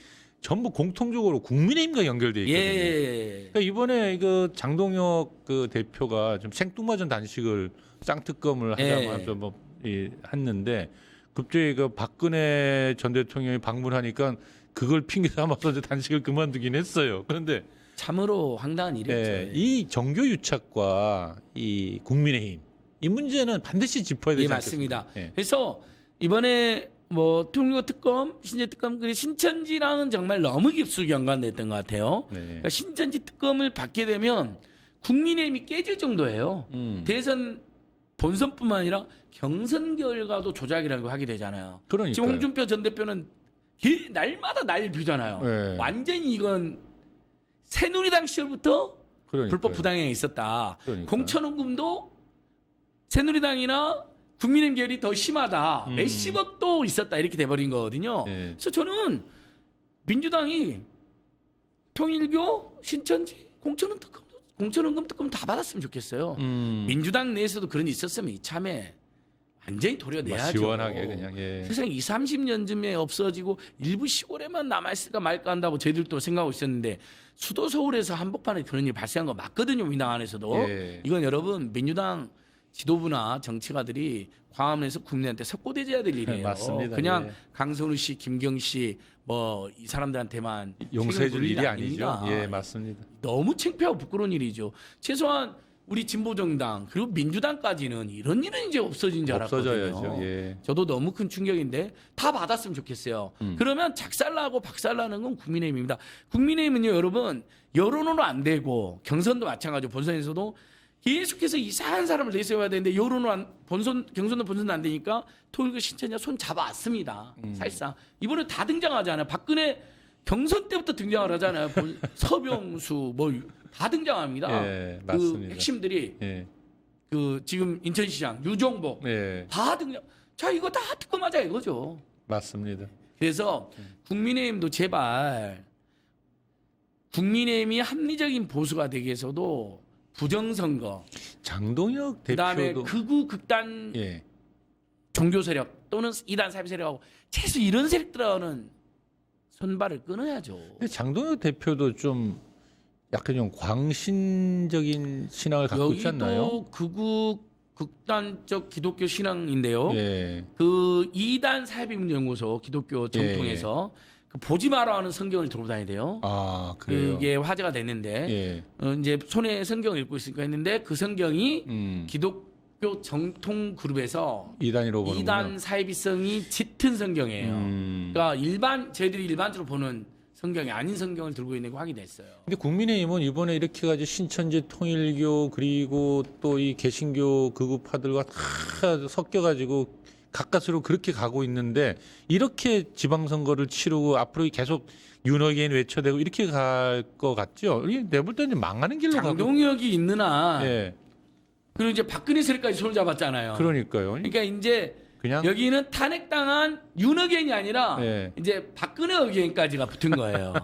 전부 공통적으로 국민의힘과 연결돼 있거든요. 그러니까 이번에 그 장동혁 그 대표가 좀 생뚱맞은 단식을 쌍특검을 하자마자 했는데 갑자기 그 박근혜 전 대통령이 방문하니까 그걸 핑계 삼아서 이제 단식을 그만두긴 했어요. 그런데 참으로 황당한 일이었죠. 이 정교 유착과 이 국민의힘 이 문제는 반드시 짚어야 되지 않겠습니까? 맞습니다. 그래서 이번에 뭐 통일교 특검, 신천지 특검, 그리고 신천지랑은 정말 너무 깊숙이 연관됐던 것 같아요. 그러니까 신천지 특검을 받게 되면 국민의힘이 깨질 정도예요. 대선 본선뿐만 아니라 경선 결과도 조작이라는 걸 하게 되잖아요. 그러니까요. 지금 홍준표 전 대표는 날마다 날 비잖아요. 완전히 이건 새누리당 시절부터 불법 부당행위 있었다. 공천원금도 새누리당이나 국민의힘 계열이 더 심하다. 몇십억도 있었다. 이렇게 돼버린 거거든요. 그래서 저는 민주당이 통일교, 신천지, 공천원금 특검 다 받았으면 좋겠어요. 민주당 내에서도 그런 일 있었으면 이참에 완전히 도려내야죠. 시원하게 그냥. 세상 20, 30년쯤에 없어지고 일부 시골에만 남아있을까 말까 한다고 저희들도 생각하고 있었는데 수도 서울에서 한복판에 그런 일이 발생한 거 맞거든요. 민당 안에서도. 이건 여러분 민주당 지도부나 정치가들이 광화문에서 국민한테 석고대줘야 될 일이에요. 맞습니다. 그냥 강선우 씨, 김경 씨 뭐 이 사람들한테만 용서해줄 일이 아니죠. 아닙니다. 맞습니다. 너무 창피하고 부끄러운 일이죠. 최소한 우리 진보정당 그리고 민주당까지는 이런 일은 이제 없어진 줄 알았거든요. 없어져야죠. 저도 너무 큰 충격인데 다 받았으면 좋겠어요. 그러면 작살나고 박살나는 건 국민의힘입니다. 국민의힘은요, 여러분 여론으로 안 되고 경선도 마찬가지고 본선에서도 계속해서 이상한 사람을 내세워야 되는데 여론으로 경선도 본선도 안 되니까 통일교 신천지가 손 잡아왔습니다. 사실상 이번에 다 등장하잖아요. 박근혜 경선 때부터 등장을 하잖아요. 서병수 뭐 다 등장합니다. 그 핵심들이 그 지금 인천시장 유종복 다 등장. 자 이거 다 특검하자 이거죠. 맞습니다. 그래서 국민의힘도 제발 국민의힘이 합리적인 보수가 되기 위해서도 부정선거, 장동혁 그다음에 대표도 극우 극단 종교 세력 또는 이단 사회 세력하고 최소 이런 세력들하고는 손발을 끊어야죠. 근데 장동혁 대표도 좀 약간 좀 광신적인 신앙을 갖고 있지 않나요? 여기도 극우 극단적 기독교 신앙인데요. 예. 그 이단 사회비문연구소 기독교 정통에서 그 보지 마라 하는 성경을 들고 다녀야 돼요. 아, 그래요? 그게 화제가 됐는데 이제 손에 성경을 읽고 있으니까 했는데 그 성경이 기독교 정통 그룹에서 이단으로 보는 이단 사이비성이 짙은 성경이에요. 그러니까 저희들이 일반적으로 보는 성경이 아닌 성경을 들고 있는 거 확인됐어요. 근데 국민의힘은 이번에 이렇게 가지고 신천지, 통일교 그리고 또 이 개신교 극우파들과 다 섞여가지고 가까스로 그렇게 가고 있는데 이렇게 지방선거를 치르고 앞으로 계속 윤어게인 외쳐대고 이렇게 갈 것 같죠? 내볼 때는 망하는 길로 가고. 장동혁이 있는 한 그리고 이제 박근혜 세력까지 손을 잡았잖아요. 그러니까요. 그러니까 이제 그냥 여기는 탄핵당한 윤어게인이 아니라 이제 박근혜 어게인까지가 붙은 거예요.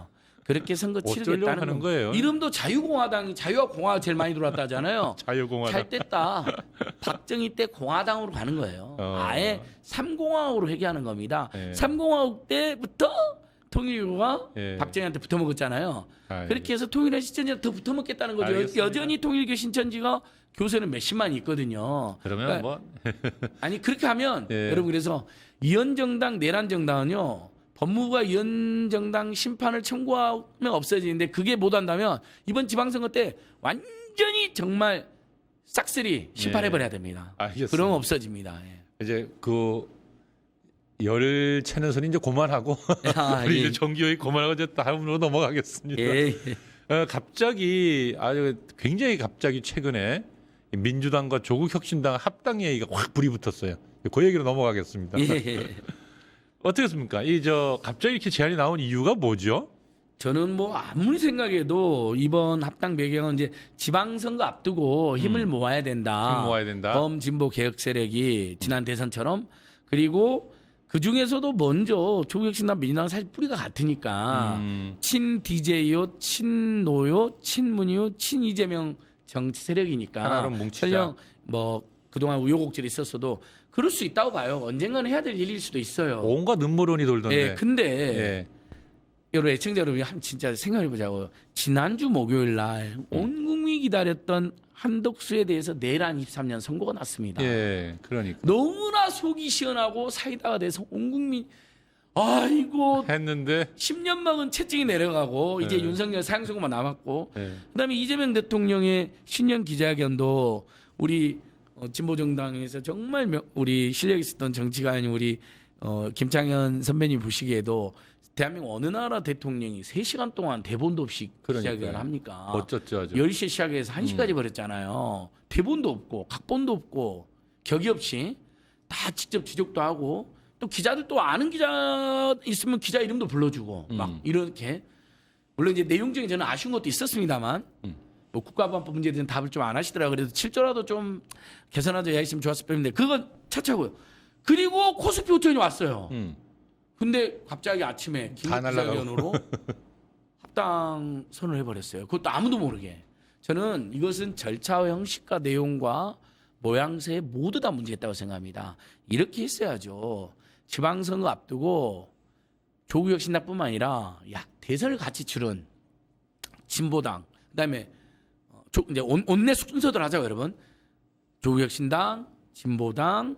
그렇게 선거 어쩌려고 치르겠다는 하는 거. 거예요? 이름도 자유공화당이 자유와 공화가 제일 많이 들어왔다잖아요. 자유공화당. 잘 됐다. 박정희 때 공화당으로 가는 거예요. 아예 삼공화국으로 회귀하는 겁니다. 예. 삼공화국 때부터 통일교가 예. 박정희한테 붙어먹었잖아요. 아, 그렇게 해서 통일의 신천지가 더 붙어먹겠다는 거죠. 알겠습니다. 여전히 통일교 신천지가 교세는 몇십만이 있거든요. 그러면 그러니까 뭐 아니 그렇게 하면 예. 여러분 그래서 이현정당 내란정당은요. 법무부가 이현정당 심판을 청구하면 없어지는데 그게 못한다면 이번 지방선거 때 완전히 정말 싹쓸이 심판해버려야 됩니다. 알겠습니다. 그러면 없어집니다. 예. 이제 그 열 채는 소리 이제 그만하고 아, 우리 예. 이제 정기호의 그만하고 이제 다음으로 넘어가겠습니다. 예, 예. 갑자기 아주 굉장히 갑자기 최근에 민주당과 조국혁신당 합당 얘기가 확 불이 붙었어요. 그 얘기로 넘어가겠습니다. 예. 어떻겠습니까? 이 저 갑자기 이렇게 제안이 나온 이유가 뭐죠? 저는 뭐 아무리 생각해도 이번 합당 배경은 이제 지방선거 앞두고 힘을 모아야 된다. 힘 모아야 된다. 범진보 개혁 세력이 지난 대선처럼 그리고 그 중에서도 먼저 조국혁신당 민주당 사실 뿌리가 같으니까 친 DJ요, 친노요, 친문이요, 친 이재명 정치 세력이니까 하나로 뭉치자. 설령 뭐 그동안 우여곡절이 있었어도 그럴 수 있다고 봐요. 언젠가는 해야 될 일일 수도 있어요. 온갖 음모론이 돌던데. 예, 근데 예. 여러분 애청자 여러분이 한번 진짜 생각해 보자고요. 지난주 목요일 날 온 국민이 기다렸던 한덕수에 대해서 내란 23년 선고가 났습니다. 예, 그러니까 너무나 속이 시원하고 사이다가 돼서 온 국민 아이고 했는데 10년 먹은 채증이 내려가고 이제 네. 윤석열 사형선고만 남았고 예. 그다음에 이재명 대통령의 신년 기자회견도 우리 진보정당에서 정말 우리 실력 있었던 정치가인 우리 김창현 선배님 보시기에도 대한민국 어느 나라 대통령이 3시간 동안 대본도 없이 그러니까요. 기자회견을 합니까? 멋졌죠 아주. 10시에 시작해서 1시까지 벌였잖아요. 대본도 없고 각본도 없고 격이 없이 다 직접 지적도 하고 또 기자들 또 아는 기자 있으면 기자 이름도 불러주고 막 이렇게 물론 이제 내용적인 저는 아쉬운 것도 있었습니다만 뭐 국가보안법 문제에 대한 답을 좀 안 하시더라고요. 그래서 7조라도 좀 개선하자 했으면 좋았을 뻔했는데 그건 차차고요. 그리고 코스피 호텔이 왔어요. 근데 갑자기 아침에 다 날라가고. 기자회견으로 합당 선언을 해버렸어요. 그것도 아무도 모르게. 저는 이것은 절차와 형식과 내용과 모양새에 모두 다 문제있다고 생각합니다. 이렇게 했어야죠. 지방선거 앞두고 조국혁신당뿐만 아니라 대선을 같이 치른 진보당, 그다음에 이제 원내 순서대로 하자고 여러분. 조국혁신당, 진보당,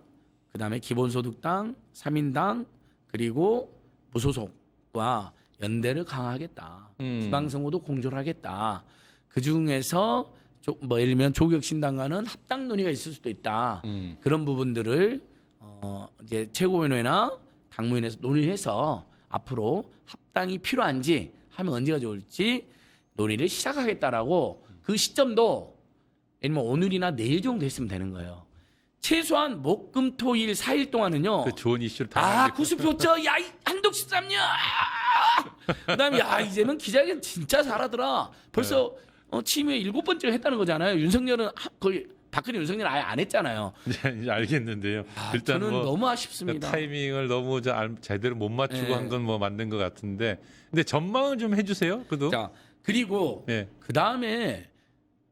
그다음에 기본소득당, 3인당 그리고 무소속과 연대를 강화하겠다. 지방선거도 공조하겠다. 그 중에서 뭐 예를 들면 조국혁신당과는 합당 논의가 있을 수도 있다. 그런 부분들을 이제 최고위원회나 당무위원회에서 논의해서 앞으로 합당이 필요한지 하면 언제가 좋을지 논의를 시작하겠다라고 그 시점도 예를 들면 오늘이나 내일 정도 했으면 되는 거예요. 최소한 목, 금, 토, 일 4일 동안은요. 그 좋은 이슈를 다. 아, 구수표처, 야, 한독 13년. 그다음에 야, 이제는 기자회견 진짜 잘하더라. 벌써 취임에 7번째 했다는 거잖아요. 윤석열은 거의 박근혜 윤석열 아예 안 했잖아요. 이제 알겠는데요. 일단 저는 뭐 너무 아쉽습니다. 타이밍을 너무 제대로 못 맞추고 예. 한 건 뭐 맞는 것 같은데. 근데 전망을 좀 해주세요. 그도. 자, 그리고 예. 그 다음에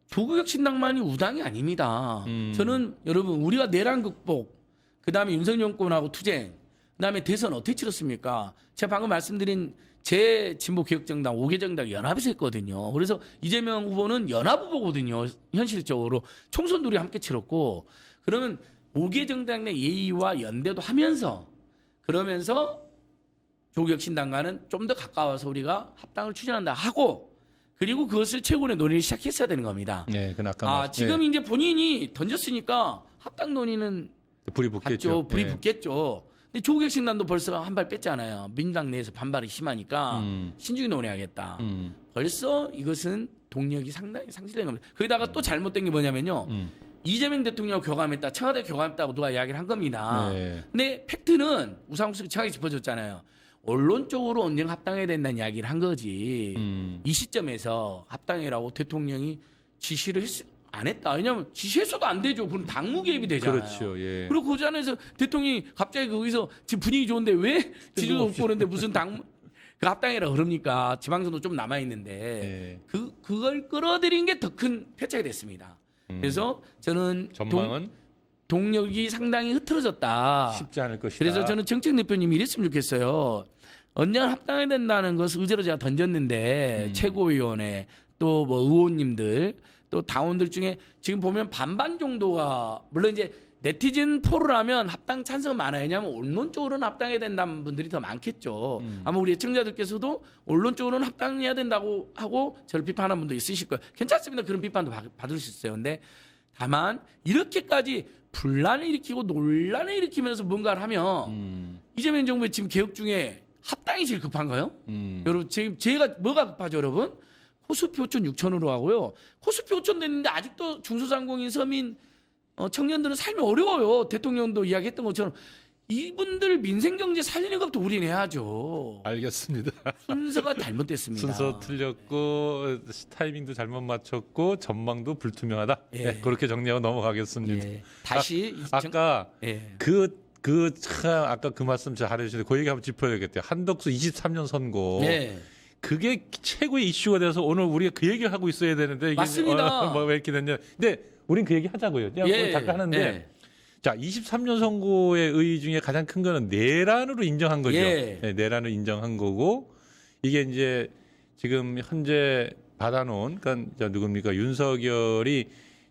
조국혁신당만이 우당이 아닙니다. 저는 여러분 우리가 내란 극복, 그 다음에 윤석열 정권하고 투쟁, 그 다음에 대선 어떻게 치렀습니까? 제가 방금 말씀드린 제 진보 개혁정당 5개 정당 연합에서 했거든요. 그래서 이재명 후보는 연합 후보거든요. 현실적으로 총선도 우리 함께 치렀고 그러면 5개 정당 내 예의와 연대도 하면서 그러면서 조국혁신당과는 좀 더 가까워서 우리가 합당을 추진한다 하고 그리고 그것을 최고의 논의를 시작했어야 되는 겁니다. 예, 그 아까 지금 이제 본인이 던졌으니까 합당 논의는 불이 붙겠죠. 갔죠. 불이 예. 붙겠죠. 근데 조국혁신당도 벌써 한 발 뺐잖아요. 민주당 내에서 반발이 심하니까 신중히 논의하겠다. 벌써 이것은 동력이 상당히 상실된 겁니다. 거기다가 또 잘못된 게 뭐냐면요. 이재명 대통령 교감했다. 청와대 교감했다고 누가 이야기를 한 겁니다. 네. 근데 팩트는 우상수 청와대 짚어줬잖아요. 언론적으로 언젠가 합당해야 된다는 이야기를 한 거지. 이 시점에서 합당해라고 대통령이 지시를 안 했다. 왜냐하면 지시했어도 안 되죠. 그럼 당무 개입이 되잖아요. 그렇죠. 예. 그리고 그 자리에서 대통령이 갑자기 거기서 지금 분위기 좋은데 왜 지지도 없고 그러는데 무슨 당무 그 합당이라 그럽니까? 지방선거 좀 남아 있는데 그걸 끌어들인 게 더 큰 패착이 됐습니다. 그래서 저는 전망은 동력이 상당히 흐트러졌다. 쉽지 않을 것이다. 그래서 저는 정책 대표님이 이랬으면 좋겠어요. 언제나 합당해야 된다는 것을 의제로 제가 던졌는데 최고위원회 또 뭐 의원님들 또 당원들 중에 지금 보면 반반 정도가 물론 이제 네티즌 포를 하면 합당 찬성 많아요. 왜냐하면 언론적으로는 합당해야 된다는 분들이 더 많겠죠. 아마 우리 애청자들께서도 언론적으로는 합당해야 된다고 하고 저를 비판하는 분도 있으실 거예요. 괜찮습니다. 그런 비판도 받을 수 있어요. 근데 다만 이렇게까지 분란을 일으키고 논란을 일으키면서 뭔가를 하면 이재명 정부의 지금 개혁 중에 합당이 제일 급한가요? 여러분 지금 제가 뭐가 급하죠, 여러분? 호수표 5천 6천으로 하고요. 호수표 5천 됐는데 아직도 중소상공인 서민 청년들은 삶이 어려워요. 대통령도 이야기했던 것처럼 이분들 민생경제 살리는 것부터 우리는 해야죠. 알겠습니다. 순서가 잘못됐습니다. 순서 틀렸고 타이밍도 잘못 맞췄고 전망도 불투명하다. 예. 네, 그렇게 정리하고 넘어가겠습니다. 예. 다시 아까 예. 아까 그 말씀 잘해주셨는데 그 얘기 한번 짚어야겠대요. 한덕수 23년 선거. 예. 그게 최고의 이슈가 돼서 오늘 우리가 그 얘기를 하고 있어야 되는데 이게 맞습니다. 왜 이렇게 됐냐. 근데 우린 그 얘기 하자고요. 그냥 예. 오늘 잠깐 하는데 예. 자 23년 선거의 의의 중에 가장 큰 거는 내란으로 인정한 거죠. 예. 네, 내란을 인정한 거고 이게 이제 지금 현재 받아놓은 그러니까 누굽니까 윤석열이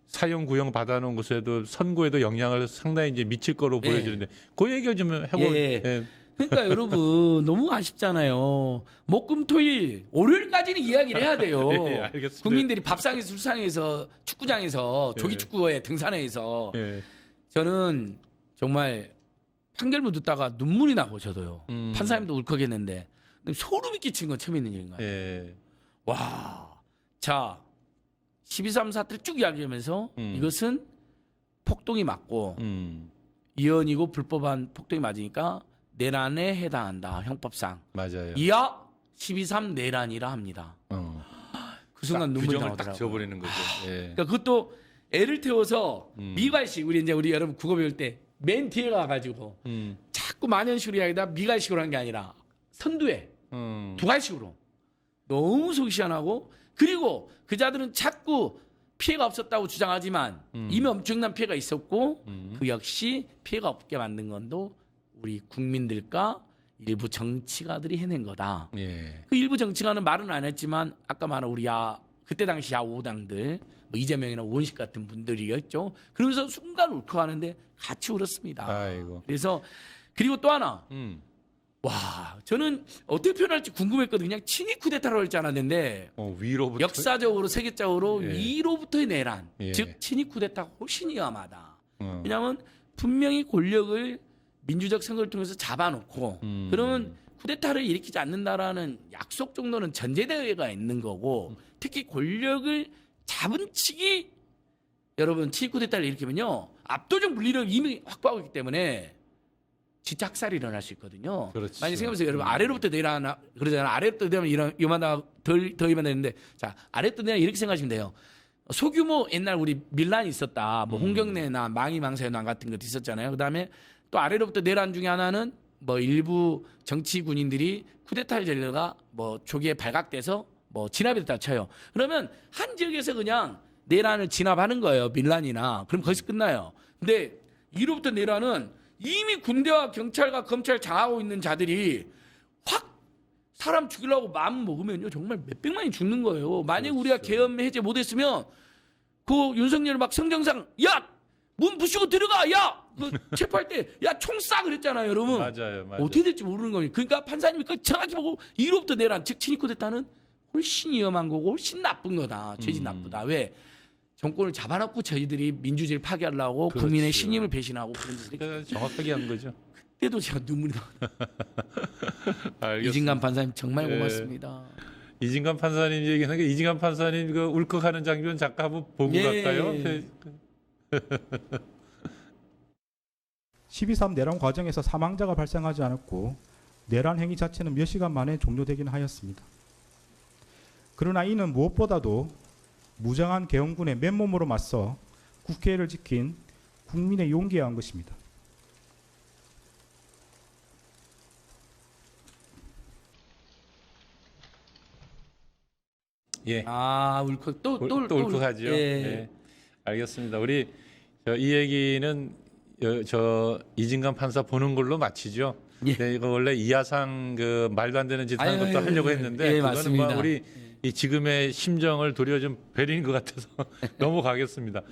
사형 구형 받아놓은 것에도 선거에도 영향을 상당히 이제 미칠 거로 예. 보여지는데 그 얘기를 좀 해보. 예. 예. 그러니까 여러분 너무 아쉽잖아요. 목금토일 월요일까지는 이야기를 해야 돼요. 예, 알겠습니다. 국민들이 밥상에서 술상에서 축구장에서 예. 조기축구에 등산회에서 예. 저는 정말 판결문 듣다가 눈물이 나고 저도요. 판사님도 울컥했는데 소름이 끼친 건 처음 있는 일인가요? 예. 와, 자 12.3 사태를 쭉 이야기하면서 이것은 폭동이 맞고 이언이고 불법한 폭동이 맞으니까 내란에 해당한다 형법상. 맞아요. 이하 12.3 내란이라 합니다. 그 순간 눈물이 규정을 딱 나오더라고요. 지어버리는 거죠. 예. 그러니까 그것도 애를 태워서 미괄식 우리 여러분 국어 배울 때 맨 뒤에 가가지고 자꾸 만연식으로 이야기다 미괄식으로 한 게 아니라 선두에 두괄식으로 너무 속이 시원하고 그리고 그 자들은 자꾸 피해가 없었다고 주장하지만 이미 엄청난 피해가 있었고 그 역시 피해가 없게 만든 건도 우리 국민들과 일부 정치가들이 해낸 거다. 예. 그 일부 정치가는 말은 안 했지만 아까 말한 우리 그때 당시 야오당들 뭐 이재명이나 우원식 같은 분들이었죠. 그러면서 순간 울컥하는데 같이 울었습니다. 아이고. 그래서 그리고 또 하나 와 저는 어떻게 표현할지 궁금했거든요. 그냥 친위 쿠데타라고 할지 않았는데 위로부터 역사적으로 세계적으로 예. 위로부터의 내란 예. 즉 친위 쿠데타가 훨씬 위험하다. 어. 왜냐하면 분명히 권력을 민주적 선거를 통해서 잡아놓고 그러면 쿠데타를 일으키지 않는다라는 약속 정도는 전제대회가 있는 거고 특히 권력을 잡은 측이 여러분 친위 쿠데타를 일으키면요 압도적 물리력을 이미 확보하고 있기 때문에 진짜 학살이 일어날 수 있거든요. 그렇죠. 많이 생각해보세요. 여러분 아래로부터 내려가나 그러잖아요. 아래로부터 내려면 이만하다 더 이만 되는데 자 아래로부터 내려 이렇게 생각하시면 돼요. 소규모 옛날 우리 밀란이 있었다. 뭐 홍경래나 망이망사연왕 같은 것도 있었잖아요. 그다음에 또 아래로부터 내란 중에 하나는 뭐 일부 정치 군인들이 쿠데타를 전려가 뭐 조기에 발각돼서 뭐 진압이 됐다 쳐요. 그러면 한 지역에서 그냥 내란을 진압하는 거예요. 밀란이나. 그럼 거기서 끝나요. 근데 이로부터 내란은 이미 군대와 경찰과 검찰 장하고 있는 자들이 확 사람 죽이려고 마음 먹으면요 정말 몇백만이 죽는 거예요. 만약 그렇죠. 우리가 계엄 해제 못했으면 그 윤석열 막 성정상 야 문 부수고 들어가 야그 체포할 때 야 총 쏴 그랬잖아요 여러분. 맞아요. 어떻게 될지 모르는 거예요. 그러니까 판사님이 그 정확히 보고 이로부터 내란 즉 친위 쿠데타는 훨씬 위험한 거고 훨씬 나쁜 거다. 죄질 나쁘다. 왜? 정권을 잡아놓고 저희들이 민주주의를 파괴하려고 그렇죠. 국민의 신임을 배신하고 그런 짓을 그러니까 정확하게 한 거죠. 그때도 제가 눈물이 나. 알겠습니다. 이진관 판사님 정말 예. 고맙습니다. 이진관 판사님 얘기하는 게 이진관 판사님 그 울컥하는 장면 잠깐 한번 보고 예. 갈까요? 12.3 내란 과정에서 사망자가 발생하지 않았고 내란 행위 자체는 몇 시간 만에 종료되긴 하였습니다. 그러나 이는 무엇보다도 무장한 계엄군의 맨몸으로 맞서 국회를 지킨 국민의 용기에 한 것입니다. 예. 아, 울컥 또 울컥하죠. 예. 네. 알겠습니다. 우리 이 얘기는 저 이진관 판사 보는 걸로 마치죠. 예. 네, 이거 원래 이하상 그 말도 안 되는 짓 하는 아유, 것도 하려고 했는데 예, 그거는 맞습니다. 뭐 우리 이 지금의 심정을 도리어 좀 베린 것 같아서 넘어가겠습니다.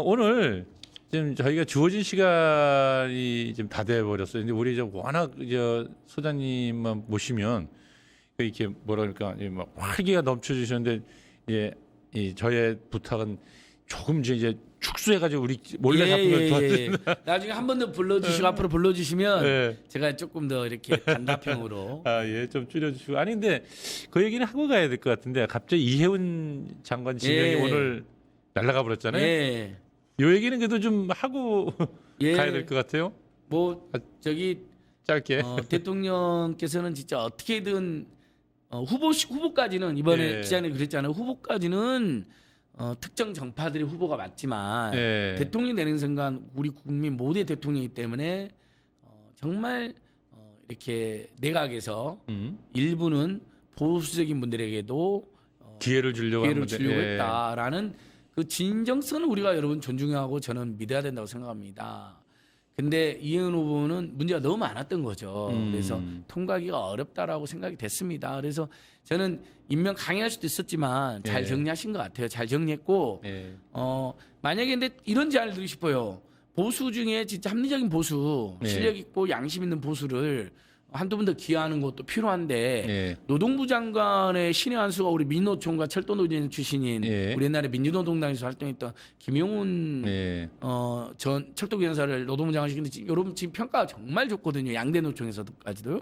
오늘 지금 저희가 주어진 시간이 지금 다 돼 버렸어요. 근데 우리 저 워낙 소장님만 모시면 이렇게 뭐랄까 막 활기가 넘쳐주셨는데 이 저의 부탁은 조금 이제 축소해가지고 우리 몰래 잡는 걸 도와주세요. 나중에 한 번 더 불러주시고 앞으로 불러주시면 네. 제가 조금 더 이렇게 단답형으로 좀 줄여주시고. 아니, 근데 그 얘기는 하고 가야 될 것 같은데, 갑자기 이해운 장관 지명이 예. 오늘 날아가 버렸잖아요. 예. 요 얘기는 그래도 좀 하고 예. 가야 될 것 같아요. 뭐 저기 짧게. 대통령께서는 진짜 어떻게든 후보까지는 이번에 예. 기자님 그랬잖아요. 후보까지는 특정 정파들의 후보가 맞지만 예. 대통령이 되는 순간 우리 국민 모두의 대통령이기 때문에 정말 이렇게 내각에서 일부는 보수적인 분들에게도 기회를 주려고 기회를 하는데, 주려고 예. 했다라는 그 진정성은 우리가 여러분 존중하고 저는 믿어야 된다고 생각합니다. 근데 이혜은 후보는 문제가 너무 많았던 거죠. 그래서 통과하기가 어렵다라고 생각이 됐습니다. 그래서 저는 임명 강행할 수도 있었지만 잘 예. 정리하신 것 같아요. 잘 정리했고 예. 만약에 근데 이런 제안을 드리고 싶어요. 보수 중에 진짜 합리적인 보수, 네. 실력 있고 양심 있는 보수를 한두 분 더 기여하는 것도 필요한데 예. 노동부 장관의 신의 한 수가 우리 민노총과 철도노조 출신인 예. 우리 옛날에 민주노동당에서 활동했던 김용훈 예. 전 철도기관사를 노동부 장관 시키는데 여러분 지금 평가가 정말 좋거든요. 양대 노총에서도까지도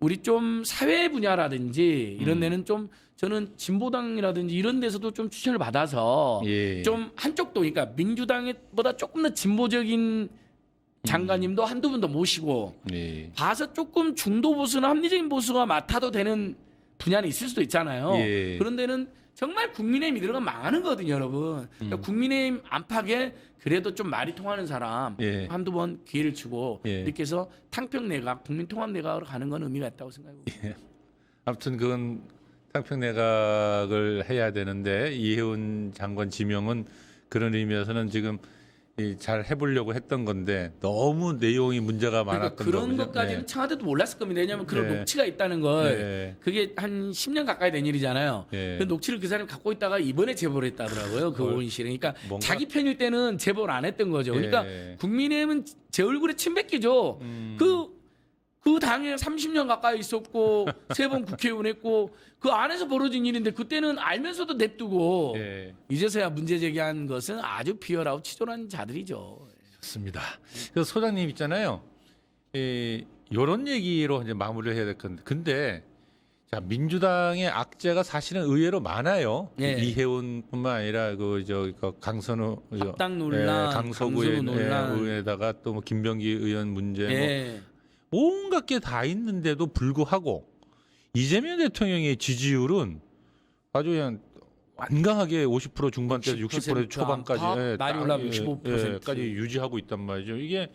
우리 좀 사회 분야라든지 이런 데는 좀 저는 진보당이라든지 이런 데서도 좀 추천을 받아서 예. 좀 한쪽도 그러니까 민주당보다 조금 더 진보적인 장관님도 한두 분 더 모시고 예. 봐서 조금 중도 보수나 합리적인 보수가 맡아도 되는 분야는 있을 수도 있잖아요. 예. 그런 데는 정말 국민의힘이 들어가면 망하는 거거든요, 여러분. 그러니까 국민의힘 안팎에 그래도 좀 말이 통하는 사람 예. 한두 번 기회를 주고 예. 이렇게 해서 탕평내각, 국민통합내각으로 가는 건 의미가 있다고 생각해요. 아무튼 그건 탕평내각을 해야 되는데 이혜훈 장관 지명은 그런 의미에서는 지금 잘 해보려고 했던 건데 너무 내용이 문제가 그러니까 많았던 그런 거죠. 것까지는 네. 청와대도 몰랐을 겁니다. 왜냐하면 그런 네. 녹취가 있다는 걸 네. 그게 한 10년 가까이 된 일이잖아요. 네. 그 녹취를 그 사람이 갖고 있다가 이번에 제보를 했다더라고요. 그 오인 씨는. 그러니까 뭔가- 자기 편일 때는 제보를 안 했던 거죠. 그러니까 예. 국민의힘은 제 얼굴에 침 뱉기죠. 그 당에 30년 가까이 있었고 3번 국회의원 했고 그 안에서 벌어진 일인데 그때는 알면서도 냅두고 예. 이제서야 문제 제기한 것은 아주 비열하고 치졸한 자들이죠. 좋습니다. 그래서 소장님 있잖아요. 이런 얘기로 이제 마무리를 해야 될 건데, 근데 자 민주당의 악재가 사실은 의외로 많아요. 예. 이혜훈뿐만 아니라 그 강선우 합당 논란, 강서구의 강서구 논란. 의원에다가 또 뭐 김병기 의원 문제, 예. 뭐 온갖 게 다 있는데도 불구하고 이재명 대통령의 지지율은 아주 그냥 완강하게 50% 중반대 60% 초반까지 안팎, 많이 올라가면 65% 까지 유지하고 있단 말이죠. 이게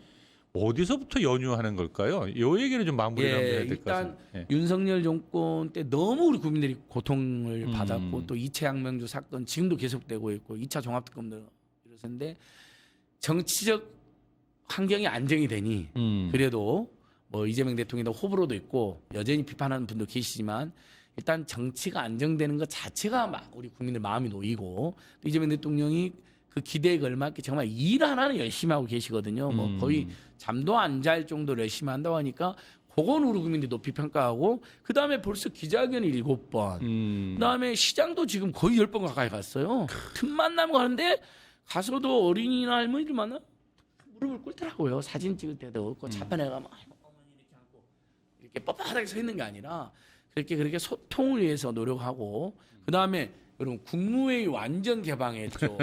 어디서부터 연유하는 걸까요? 이 얘기를 좀 마무리를 한번 해야 될 것 일단 같습니다. 예. 윤석열 정권 때 너무 우리 국민들이 고통을 받았고 또 2차 양명주 사건 지금도 계속되고 있고 2차 종합특검도 이러는데 정치적 환경이 안정이 되니 그래도 뭐 이재명 대통령도 호불호도 있고 여전히 비판하는 분도 계시지만 일단 정치가 안정되는 것 자체가 막 우리 국민들 마음이 놓이고 또 이재명 대통령이 그 기대에 걸맞게 정말 일 하나는 열심히 하고 계시거든요. 뭐 거의 잠도 안 잘 정도로 열심히 한다고 하니까 그건 우리 국민들이 높이 평가하고 그 다음에 벌써 기자회견이 7번 그 다음에 시장도 지금 거의 10번 가까이 갔어요. 틈만 나면 가는데 가서도 어린이나 할머니들 만나 무릎을 꿇더라고요. 사진 찍을 때도 그 차판에 가면 어머니 이렇게 하고 이렇게 뻣뻣하게 서 있는 게 아니라 그렇게 소통을 위해서 노력하고 그 다음에 여러분 국무회의 완전 개방했죠.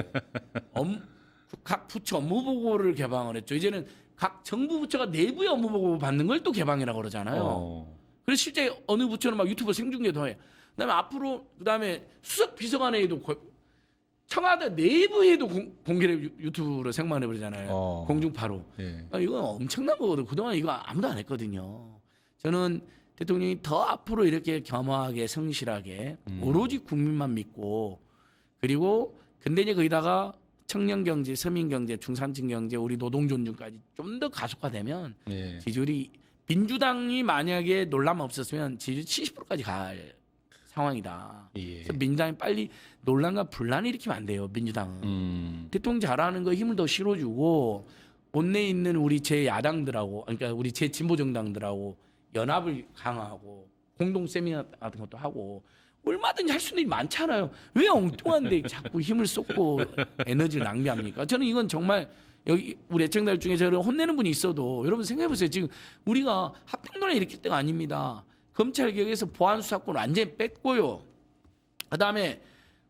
각 부처 업무 보고를 개방을 했죠. 이제는 각 정부 부처가 내부의 업무 보고 받는 걸 또 개방이라고 그러잖아요. 그래서 실제 어느 부처는 막 유튜브 생중계도 해요. 그다음에 앞으로 그다음에 수석 비서관회의도 청와대 내부에도 공개를 유튜브로 생방해 버리잖아요. 공중파로. 예. 이건 엄청난 거거든요. 그동안 이거 아무도 안 했거든요. 저는 대통령이 더 앞으로 이렇게 겸허하게 성실하게 오로지 국민만 믿고 그리고 근데 이제 거기다가 청년 경제, 서민 경제, 중산층 경제, 우리 노동 존중까지 좀 더 가속화되면 예. 지지율이 민주당이 만약에 논란 없었으면 지지율 70%까지 갈 상황이다. 예. 그래서 민주당이 빨리 논란과 분란을 일으키면 안 돼요. 민주당은 대통령 잘하는 거 힘을 더 실어주고 원내에 있는 우리 제 야당들하고 그러니까 우리 제 진보 정당들하고 연합을 강화하고 공동 세미나 같은 것도 하고 얼마든지 할 수 있는 일이 많잖아요. 왜 엉뚱한데 자꾸 힘을 쏟고 에너지를 낭비합니까? 저는 이건 정말 여기 우리 애청자들 중에 저를 혼내는 분이 있어도 여러분 생각해 보세요. 지금 우리가 합병론에 일으킬 때가 아닙니다. 검찰 개혁에서 보안 수사권 완전히 뺐고요. 그다음에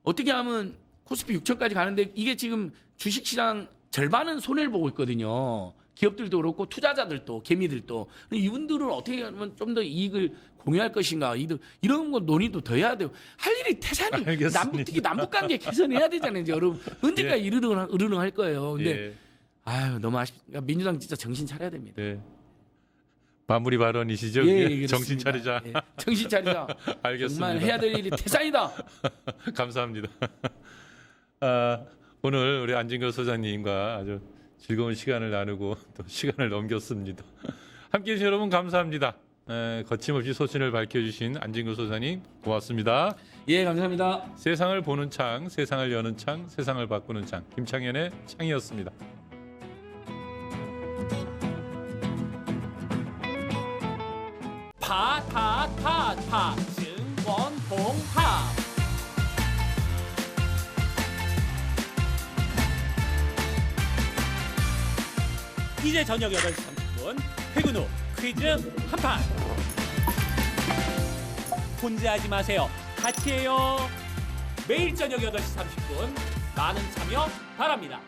어떻게 하면 코스피 6천까지 가는데 이게 지금 주식시장 절반은 손해를 보고 있거든요. 기업들도 그렇고 투자자들도 개미들도 이분들은 어떻게 하면 좀 더 이익을 공유할 것인가 이런 거 논의도 더 해야 돼요. 할 일이 태산이 알겠습니다. 특히 남북관계 개선해야 되잖아요. 이제 여러분 언제까지 예. 으르렁할 거예요. 근데 예. 아유 너무 아쉽다. 민주당 진짜 정신 차려야 됩니다. 네. 마무리 발언이시죠? 예, 그게? 정신 그렇습니다. 차리자. 예, 정신 차리자. 알겠습니다. 정말 해야 될 일이 태산이다. 감사합니다. 오늘 우리 안진걸 소장님과 아주 즐거운 시간을 나누고 또 시간을 넘겼습니다. 함께해 주신 여러분 감사합니다. 거침없이 소신을 밝혀주신 안진걸 소장님 고맙습니다. 예, 감사합니다. 세상을 보는 창, 세상을 여는 창, 세상을 바꾸는 창, 김창현의 창이었습니다. 파타타타 증권통합 이제 저녁 8시 30분 퇴근 후 퀴즈 한판 혼자 하지 마세요. 같이 해요. 매일 저녁 8시 30분 많은 참여 바랍니다.